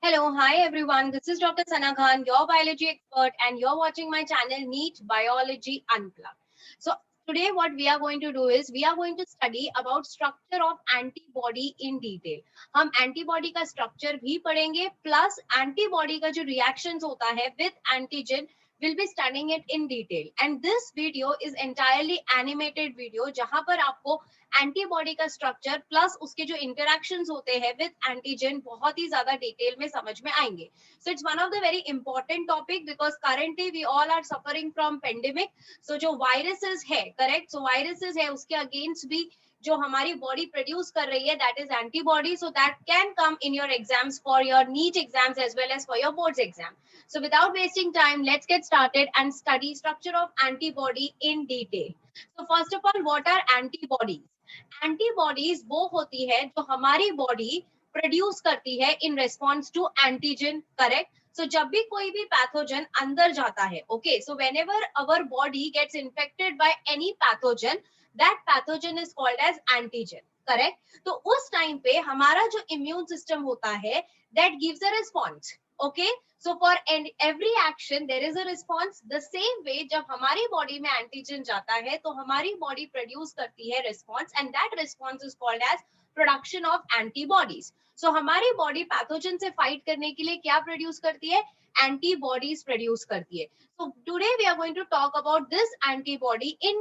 Hello, hi everyone. This is Dr. Sana Khan, your biology expert, and you're watching my channel NEET Biology Unplugged. So today, what we are going to do is we are going to study about structure of antibody in detail. हम antibody का structure भी पढ़ेंगे, plus antibody का जो reactions होता है with antigen, we'll be studying it in detail. And this video is entirely animated video, जहां पर आपको एंटीबॉडी का स्ट्रक्चर प्लस उसके जो इंटरेक्शंस होते हैं विद एंटीजन बहुत ही ज्यादा डिटेल में समझ में आएंगे. So it's one of the very important topic because currently we all are suffering from pandemic. So जो वायरसेस है, करेक्ट, सो वायरसेस है उसके अगेंस्ट भी जो हमारी बॉडी प्रोड्यूस कर रही है that is antibody. So that can come in your exams for your NEET exams as well as for your boards exam. So without wasting time, let's get started and study structure of antibody in detail. So first of all, what are antibodies? Antibodies वो होती है जो हमारी body produce करती है in response to antigen, correct. So जब भी कोई भी पैथोजन अंदर जाता है, okay, so whenever our body gets infected by any pathogen, that pathogen is called as antigen, correct. तो उस टाइम पे हमारा जो इम्यून सिस्टम होता है that gives a response, okay. So for every action there is a response. The same way जब हमारी body में एंटीजन जाता है तो हमारी बॉडी प्रोड्यूस करती है response and that response is called as production of antibodies. So हमारी बॉडी पैथोजन से फाइट करने के लिए क्या प्रोड्यूस करती है? एंटीबॉडीज प्रोड्यूस करती है. So today we are going to talk about this antibody in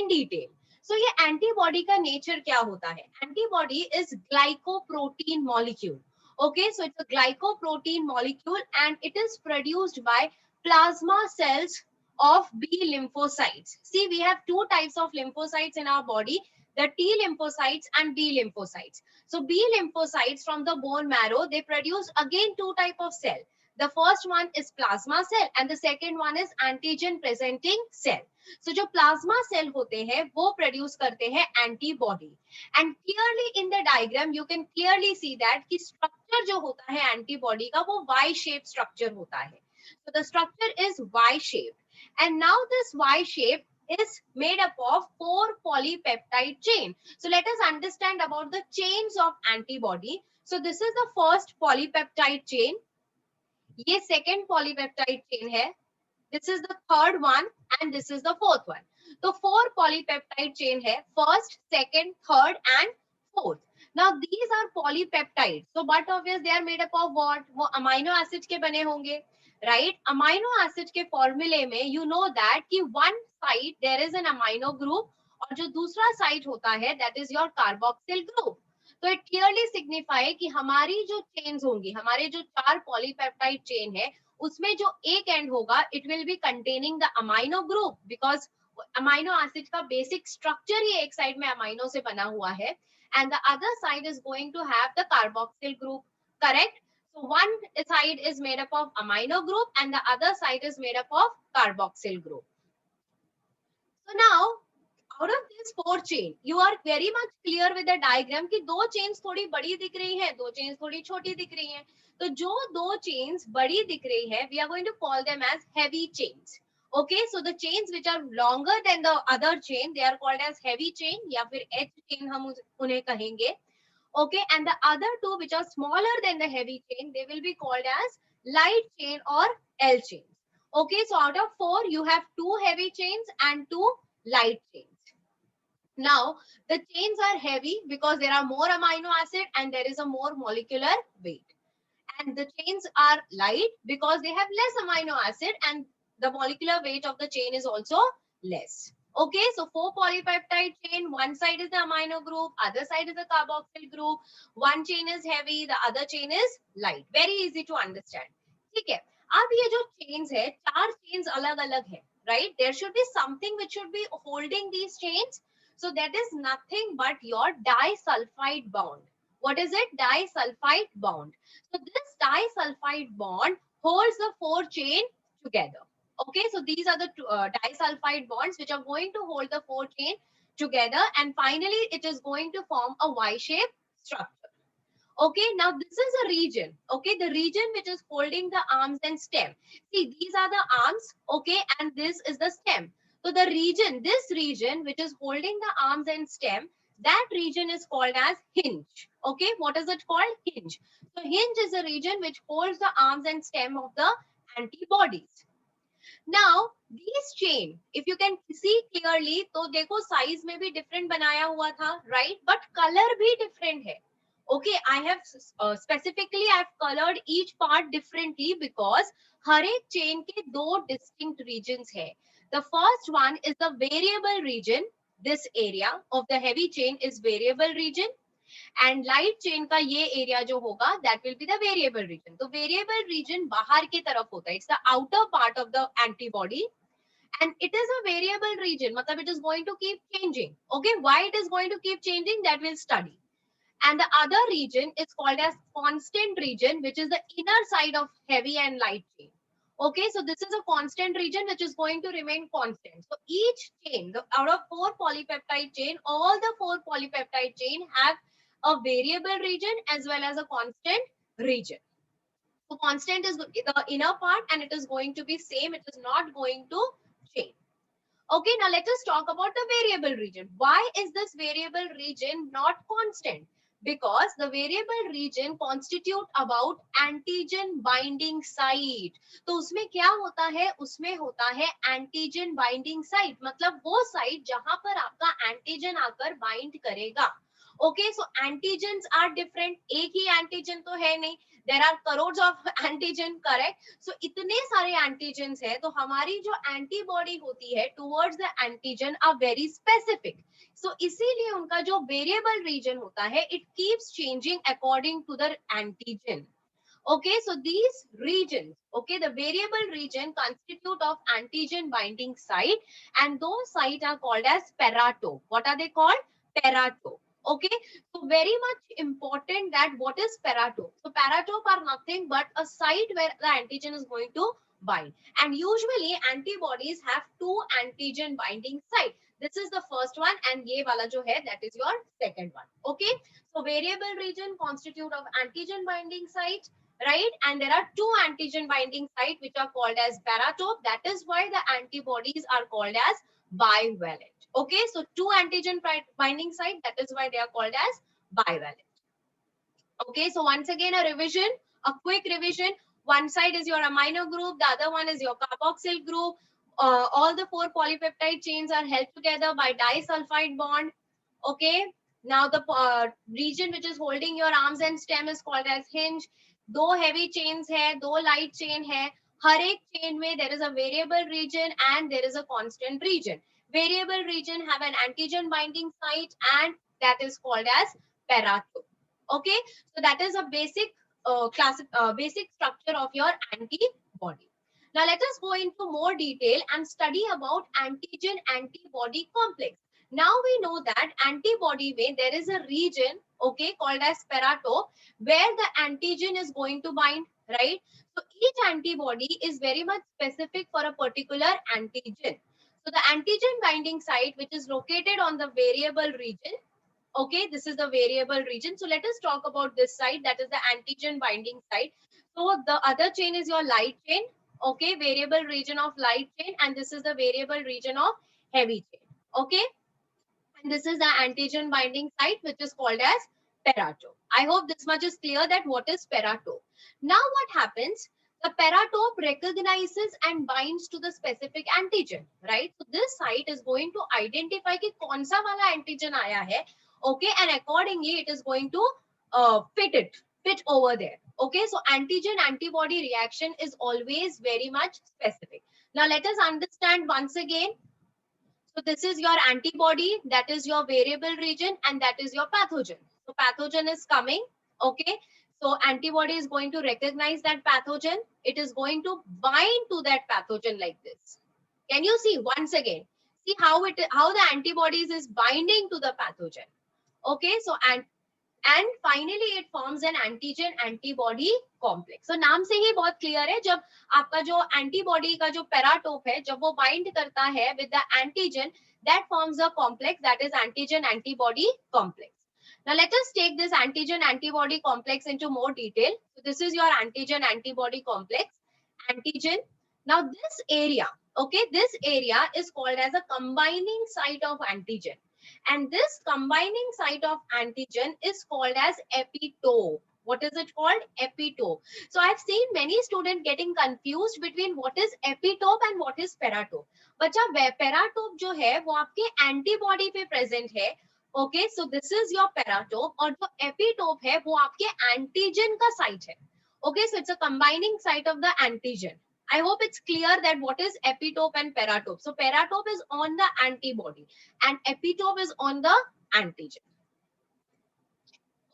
detail. So ये एंटीबॉडी का नेचर क्या होता है? Antibody is glycoprotein molecule. Okay, so it's a glycoprotein molecule and it is produced by plasma cells of B lymphocytes. See, we have two types of lymphocytes in our body, the T lymphocytes and B lymphocytes. So B lymphocytes from the bone marrow, they produce again two type of cell. The first one is plasma cell and the second one is antigen presenting cell. So जो plasma cell होते हैं वो produce करते हैं antibody. And clearly in the diagram you can clearly see that कि structure जो होता है antibody का वो Y shaped structure होता है. So the structure is Y shaped and now this Y shape is made up of 4 polypeptide chain. So let us understand about the chains of antibody. So this is the first polypeptide chain. ये second polypeptide chain है. This is the third one and this is the fourth one. तो 4 polypeptide chain है, first, second, third and fourth. Now these are polypeptides. So but obvious they are made up of what? वो amino acid के बने होंगे, right? Amino acid के formula में you know that कि one side there is an amino group और जो दूसरा side होता है that is your carboxyl group. तो इट क्लियरली सिग्निफाई कि हमारी जो चेन्स होंगी, हमारे जो 4 पॉलीपेप्टाइड चेन है उसमें जो एक एंड होगा it will be containing the amino group because amino acid का बेसिक स्ट्रक्चर ही एक साइड में अमाइनो से बना हुआ है and the other side is going to have the carboxyl group, correct. So one side is made up of amino group and the other side is made up of carboxyl group. So now out of this 4 chain you are very much clear with the diagram कि दो chains थोड़ी बड़ी दिख रही हैं, दो chains थोड़ी छोटी दिख रही हैं. तो जो दो chains बड़ी दिख रही है we are going to call them as heavy chains. Okay, so the chains which are longer than the other chain they are called as heavy chain या फिर H chain हम उन्हें कहेंगे. Okay, and the other two which are smaller than the heavy chain they will be called as light chain or L chains. Okay, so out of 4 you have 2 heavy chains and 2 light chains. Now, the chains are heavy because there are more amino acid and there is a more molecular weight. And the chains are light because they have less amino acid and the molecular weight of the chain is also less. Okay, so 4 polypeptide chain, one side is the amino group, other side is the carboxyl group, one chain is heavy, the other chain is light. Very easy to understand. ठीक है, अब ये जो chains है, 4 chains अलग अलग है, right? There should be something which should be holding these chains. So that is nothing but your disulfide bond. What is it? Disulfide bond. So this disulfide bond holds the 4 chain together. Okay, so these are the disulfide bonds which are going to hold the 4 chain together and finally it is going to form a Y-shaped structure. Okay, now this is a region. Okay, the region which is holding the arms and stem. See, these are the arms, okay, and this is the stem. So the region, this region which is holding the arms and stem, that region is called as hinge. Okay, what is it called? Hinge. So hinge is a region which holds the arms and stem of the antibodies. Now these chain, if you can see clearly, तो देखो size में भी different बनाया हुआ था, right? But color भी different है. Okay, I have specifically I've colored each part differently because हर एक chain के दो distinct regions है. The first one is the variable region. This area of the heavy chain is variable region. And light chain का ये area जो होगा that will be the variable region. तो variable region बाहर की तरफ होता है, it's the outer part of the antibody and it is a variable region, matlab it is going to keep changing. Okay, why it is going to keep changing, that we'll study. And the other region is called as constant region, which is the inner side of heavy and light chain. Okay, so this is a constant region which is going to remain constant. So each chain, out of 4 polypeptide chain, all the 4 polypeptide chain have a variable region as well as a constant region. So constant is the inner part and it is going to be same, it is not going to change. Okay, now let us talk about the variable region. Why is this variable region not constant? Because the variable region constitute about antigen binding site. तो उसमें क्या होता है? उसमें होता है antigen binding site. मतलब वो site जहां पर आपका antigen आकर bind करेगा. Okay, so antigens are different. एक ही antigen तो है नहीं. There are crores of antigen, correct? So इतने सारे antigens है, तो हमारी जो antibody होती है towards the antigen are very specific. So इसीलिए उनका जो variable region होता है, it keeps changing according to the antigen. Okay, so these regions, okay, the variable region constitute of antigen binding site, and those sites are called as paratope. What are they called? Paratope. Okay, so very much important that what is paratope. So paratope are nothing but a site where the antigen is going to bind, and usually antibodies have 2 antigen binding sites. This is the first one, and ye wala jo hai, that is your second one. Okay, so variable region constitute of antigen binding site, right? And there are 2 antigen binding sites which are called as paratope. That is why the antibodies are called as bivalent. Okay, so 2 antigen binding site, that is why they are called as bivalent. Okay, so once again a revision, a quick revision. One side is your amino group, the other one is your carboxyl group. All the 4 polypeptide chains are held together by disulfide bond. Okay, now the region which is holding your arms and stem is called as hinge. 2 heavy chains hai, 2 light chain hai. हर एक chain में there is a variable region and there is a constant region. Variable region have an antigen binding site and that is called as paratope. Okay, so that is a basic basic structure of your antibody. Now let us go into more detail and study about antigen antibody complex. Now we know that antibody way there is a region, okay, called as paratope, where the antigen is going to bind, right? So each antibody is very much specific for a particular antigen. So the antigen binding site which is located on the variable region, okay, this is the variable region. So let us talk about this side, that is the antigen binding site. So the other chain is your light chain, okay, variable region of light chain, and this is the variable region of heavy chain, okay. And this is the antigen binding site which is called as paratope. I hope this much is clear that what is paratope. Now what happens? The paratope recognizes and binds to the specific antigen, right? So this site is going to identify कि कौन सा वाला antigen आया है, okay, and accordingly it is going to fit over there. Okay, so antigen antibody reaction is always very much specific. Now let us understand once again. So this is your antibody, that is your variable region, and that is your pathogen. So pathogen is coming, okay. So antibody is going to recognize that pathogen. It is going to bind to that pathogen like this. Can you see once again? See how the antibodies is binding to the pathogen. Okay, so and finally it forms an antigen antibody complex. So नाम से ही बहुत clear है, जब आपका जो antibody का जो paratope है, जब वो bind करता है with the antigen, that forms a complex, that is antigen antibody complex. Now let us take this antigen antibody complex into more detail. So this is your antigen antibody complex. Antigen. Now this area, okay, this area is called as a combining site of antigen. and this combining site of antigen is called as epitope. What is it called? Epitope. So I've seen many students getting confused between what is epitope and what is paratope. बच्चा paratope जो है वो आपके antibody पे present है. Okay, so this is your paratope, और जो epitope है वो आपके एंटीजन का साइट है. Okay, so it's a combining site of the antigen. I hope it's clear that what is epitope and paratope. So paratope is on the antibody and epitope is on the antigen.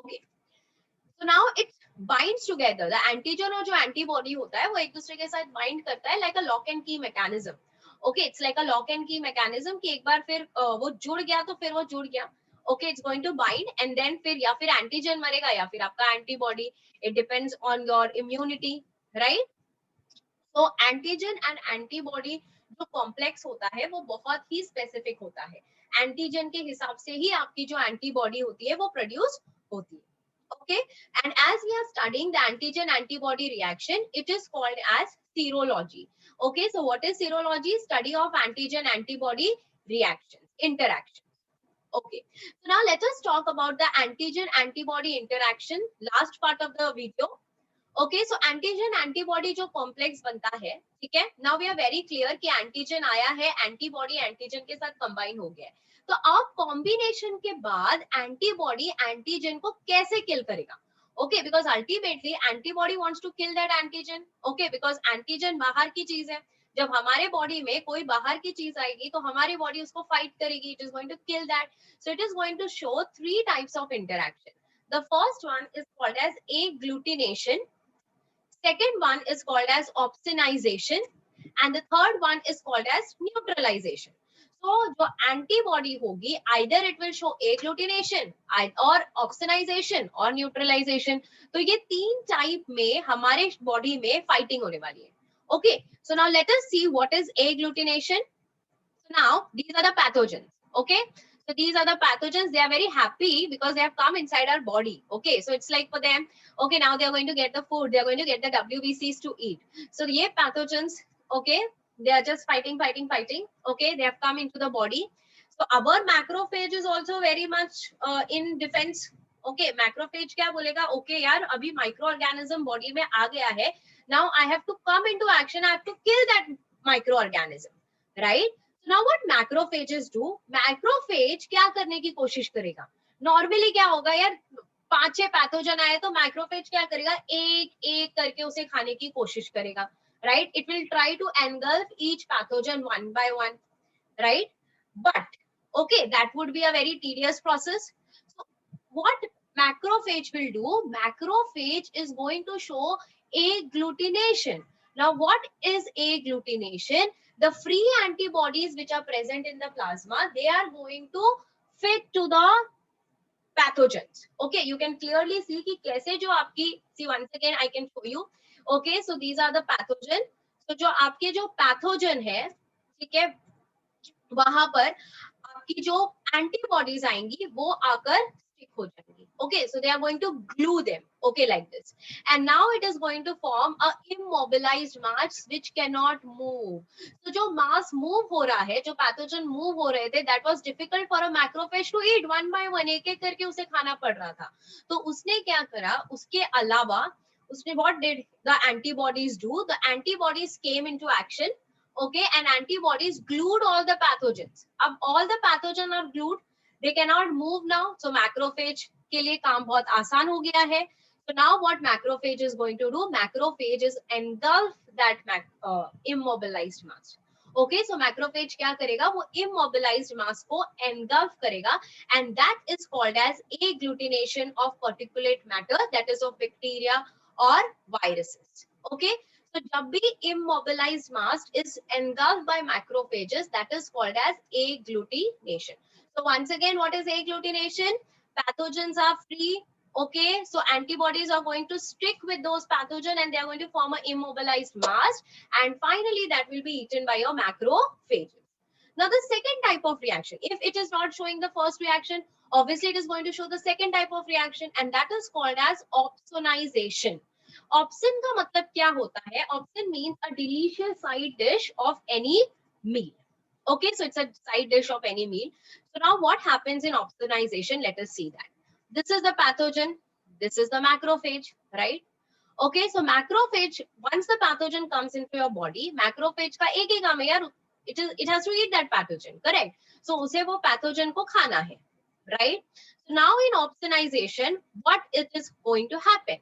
Okay. So now it binds together. The antigen और जो antibody होता है वो एक दूसरे के साथ bind करता है like a lock and key mechanism. Okay, it's like a lock and key mechanism कि एक बार फिर वो जुड़ गया तो फिर वो जुड़ गया. Okay, it's going to bind and then फिर या फिर antigen मरेगा या फिर आपका antibody. It depends on your immunity, right? तो एंटीजन एंड एंटीबॉडी जो कॉम्प्लेक्स होता है वो बहुत ही स्पेसिफिक होता है. एंटीजन के हिसाब से ही आपकी जो एंटीबॉडी होती है वो प्रोड्यूस होती है. Okay, and as we are studying the antigen antibody reaction, it is called as serology. Okay, so what is serology? Study of antigen antibody reactions, interactions. Okay, so now let us talk about the antigen antibody interaction, last part of the video. Okay, so antigen antibody जो complex बनता है, ठीक है. Now we are very clear कि antigen आया है, antibody antigen के साथ कंबाइन हो गया है. तो अब कॉम्बिनेशन के बाद एंटीबॉडी एंटीजन को कैसे किल करेगा? Okay, because ultimately antibody wants to kill that antigen. Okay, because antigen बाहर की चीज है. जब हमारे बॉडी में कोई बाहर की चीज आएगी तो हमारी बॉडी उसको फाइट करेगी. It is going to kill that. So it is going to show 3 types of interaction. The first one is called as agglutination. Second one is called as opsonization and the third one is called as neutralization. So जो antibody होगी, either it will show agglutination or opsonization or neutralization. तो ये 3 type में हमारे body में fighting होने वाली है. Okay, so now let us see what is agglutination. So now these are the pathogens. Okay, so these are the pathogens. They are very happy because they have come inside our body. Okay, so it's like for them, okay, now they are going to get the food, they are going to get the WBCs to eat. So ye pathogens, okay, they are just fighting. Okay, they have come into the body. So our macrophage is also very much in defense. Okay, macrophage क्या बोलेगा? Okay यार, अभी microorganism body में आ गया है. Now I have to come into action. I have to kill that microorganism, right? Now what macrophages do? Macrophage क्या करने की कोशिश करेगा? Normally क्या होगा यार, 5-6 पैथोजन आए तो मैक्रोफेज क्या करेगा? एक एक करके उसे खाने की कोशिश करेगा, right? It will try to engulf each pathogen one by one, right? But okay, that would be a very tedious process. So what macrophage will do? Macrophage is going to show agglutination. Now what is agglutination? The free antibodies which are present in the plasma, they are going to fit to the pathogens. Okay, you can clearly see कि कैसे जो आपकी, see once again I can show you. Okay, so these are the pathogen. So जो आपके जो pathogen है, ठीक है, वहां पर आपकी जो antibodies आएंगी वो आकर stick हो जाएंगी. Okay, so they are going to glue them. Okay, like this. And now it is going to form a immobilized mass which cannot move. So जो mass move हो रहा है, जो pathogen move हो रहे थे, that was difficult for a macrophage to eat. One by one, एक एक करके उसे खाना पड़ रहा था. तो उसने क्या करा? उसके अलावा उसने, what did the antibodies do? The antibodies came into action. Okay, and antibodies glued all the pathogens. अब all the pathogen are glued. They cannot move now. So macrophage के लिए काम बहुत आसान हो गया है. So now what macrophage is going to do? Macrophage is engulf that immobilized mass. Okay, so macrophage क्या करेगा? वो immobilized mass को engulf करेगा, and that is called as agglutination of particulate matter, that is of bacteria or viruses. Okay, so जब भी immobilized mass is engulfed by macrophages, that is called as agglutination. So once again, what is agglutination? Pathogens are free. Okay, so antibodies are going to stick with those pathogen and they are going to form an immobilized mass, and finally that will be eaten by your macrophages. Now the second type of reaction, if it is not showing the first reaction, obviously it is going to show the second type of reaction, and that is called as opsonization. Opson का मतलब क्या होता है? Opson means a delicious side dish of any meal. Okay, so it's a side dish of any meal. So now what happens in opsonization? Let us see that. This is the pathogen. This is the macrophage, right? Okay, so macrophage, once the pathogen comes into your body, macrophage का एक ही काम है यार, it has to eat that pathogen, correct? So उसे वो pathogen को खाना है, right? So now in opsonization, what it is going to happen?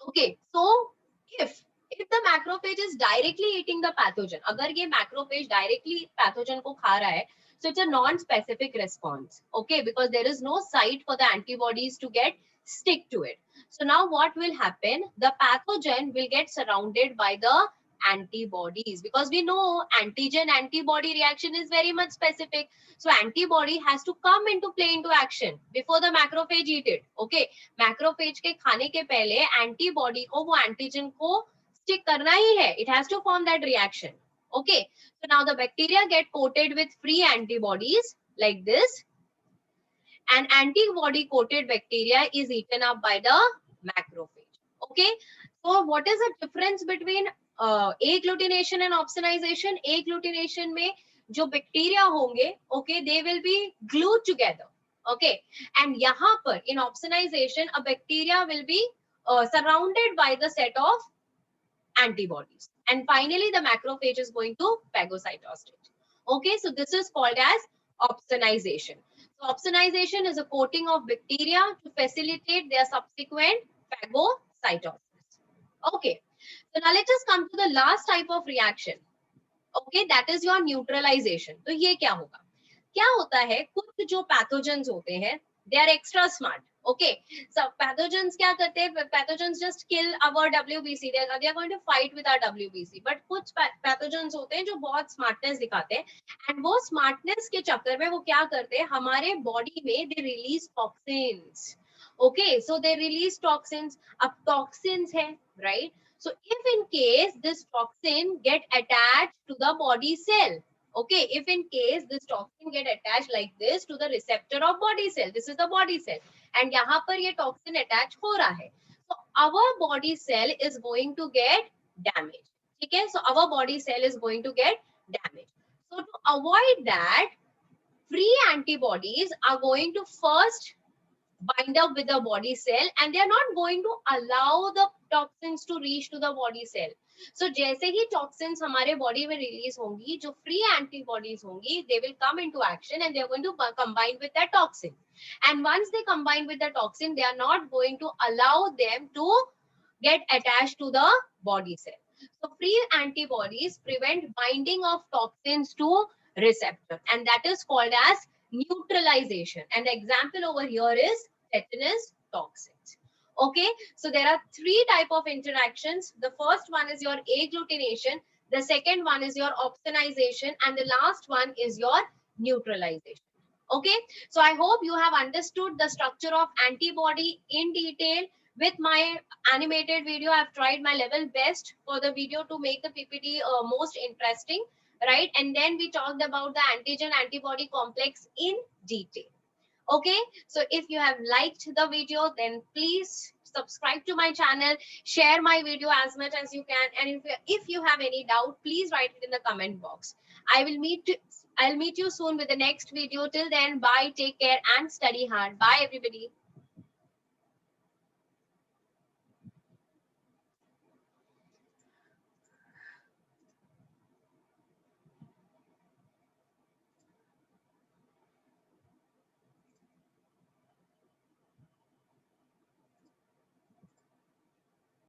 Okay, so if the macrophage is directly eating the pathogen, अगर ये macrophage directly pathogen को खा रहा है, so it's a non-specific response, okay, because there is no site for the antibodies to get stick to it. So now what will happen? The pathogen will get surrounded by the antibodies, because we know antigen antibody reaction is very much specific. So antibody has to come into play into action before the macrophage eat it. Okay, macrophage के खाने के पहले antibody को वो antigen को stick करना ही है. It has to form that reaction. Okay, so now the bacteria get coated with free antibodies like this, and antibody coated bacteria is eaten up by the macrophage. Okay, so what is the difference between agglutination and opsonization? Agglutination में जो bacteria होंगे, okay, they will be glued together. Okay, and यहाँ पर in opsonization a bacteria will be surrounded by the set of antibodies, and finally the macrophage is going to phagocytose stage. Okay, so this is called as opsonization. So opsonization is a coating of bacteria to facilitate their subsequent phagocytosis. Okay, so now let us come to the last type of reaction. Okay, that is your neutralization. तो ये क्या होगा? क्या होता है, कुछ जो pathogens होते हैं, they are extra smart. Okay, सब पैथोजेंस क्या करते हैं? Pathogens just kill our WBC, they are going to fight with our WBC. But कुछ पैथोजेंस होते हैं जो बहुत स्मार्टनेस दिखाते हैं, एंड वो स्मार्टनेस के चक्कर में वो क्या करते हैं, हमारे बॉडी में they release toxins. Okay, so they release toxins. अब टॉक्सिन्स है, right? So if in case this toxin get attached to the body cell, okay, if in case this toxin get attached like this to the receptor of body cell, this is the body cell, and यहाँ पर ये toxin attach हो रहा है, so our body cell is going to get damaged. ठीक है, so our body cell is going to get damaged. So to avoid that, free antibodies are going to first bind up with the body cell, and they are not going to allow the toxins to reach to the body cell. So जैसे ही toxins हमारे body में release होंगी, जो free antibodies होंगी, they will come into action and they are going to combine with that toxin. And once they combine with the toxin, they are not going to allow them to get attached to the body cell. So free antibodies prevent binding of toxins to receptor, and that is called as neutralization. And the example over here is tetanus toxins. Okay, so there are three type of interactions. The first one is your agglutination, the second one is your opsonization, and the last one is your neutralization. Okay, so I hope you have understood the structure of antibody in detail. With my animated video, I've tried my level best for the video to make the PPT most interesting, right? And then we talked about the antigen antibody complex in detail. Okay, so if you have liked the video, then please subscribe to my channel, share my video as much as you can, and if you have any doubt, please write it in the comment box. I'll meet you soon with the next video. Till then, bye, take care, and study hard. Bye, everybody.